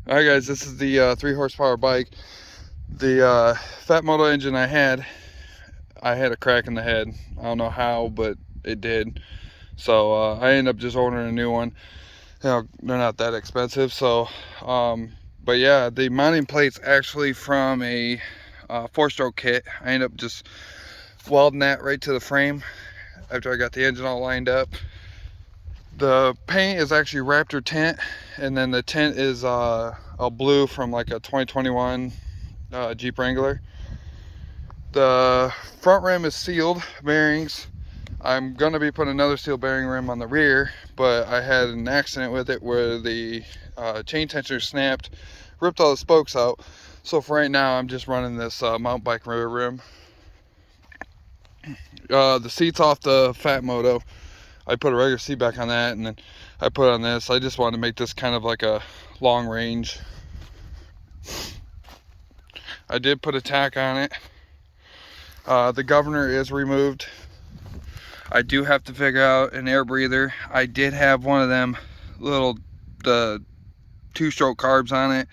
Alright guys, this is the 3 horsepower bike. The Phatmoto engine I had a crack in the head. I don't know how, but it did. So I ended up just ordering a new one. You know, they're not that expensive. So, but yeah, the mounting plate's actually from a 4-stroke kit. I ended up just welding that right to the frame after I got the engine all lined up. The paint is actually Raptor tint, and then the tint is a blue from like a 2021 Jeep Wrangler. The front rim is sealed bearings. I'm gonna be putting another steel bearing rim on the rear, but I had an accident with it where the chain tensioner snapped, ripped all the spokes out. So for right now, I'm just running this mountain bike rear rim. The seat's off the Phatmoto. I put a regular seat back on that, and then I put on this. I just wanted to make this kind of like a long range. I did put a tack on it. The governor is removed. I do have to figure out an air breather. I did have one of them little, the 2-stroke carbs on it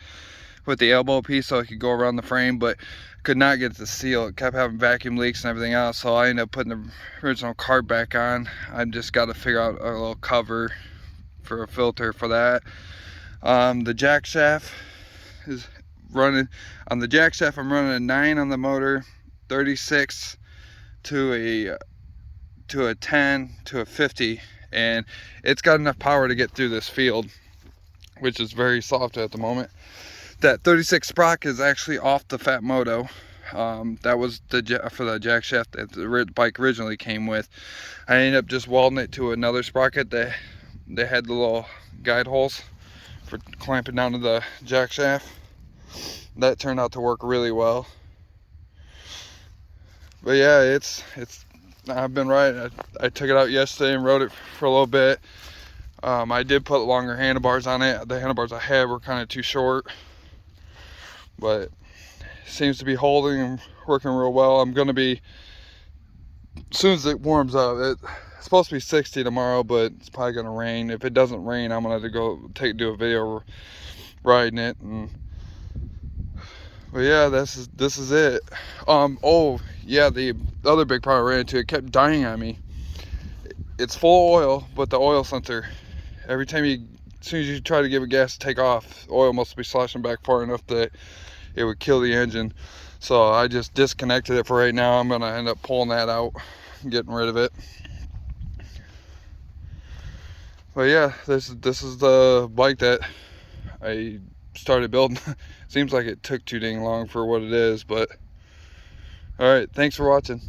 with the elbow piece so it could go around the frame, but could not get it to seal. It kept having vacuum leaks and everything else, so I ended up putting the original carb back on. I've just got to figure out a little cover for a filter for that. The jack shaft is running. On the jack shaft, I'm running a 9 on the motor, 36 to a 10 to a 50, and it's got enough power to get through this field, which is very soft at the moment. That 36 sprocket is actually off the Phatmoto. That was for the jack shaft that the bike originally came with. I ended up just welding it to another sprocket that they had the little guide holes for clamping down to the jack shaft. That turned out to work really well. But yeah, I've been riding. I took it out yesterday and rode it for a little bit. I did put longer handlebars on it. The handlebars I had were kind of too short, but it seems to be holding and working real well. I'm gonna be, as soon as it warms up, it's supposed to be 60 tomorrow, but it's probably gonna rain. If it doesn't rain, I'm gonna have to go do a video riding it. But yeah, this is it. Oh yeah, the other big problem I ran into, it kept dying on me. It's full of oil, but the oil sensor, every time as soon as you try to give it gas to take off, oil must be sloshing back far enough that it would kill the engine. So I just disconnected it for right now. I'm gonna end up pulling that out and getting rid of it. But yeah, this is the bike that I started building. Seems like it took too dang long for what it is, but all right, thanks for watching.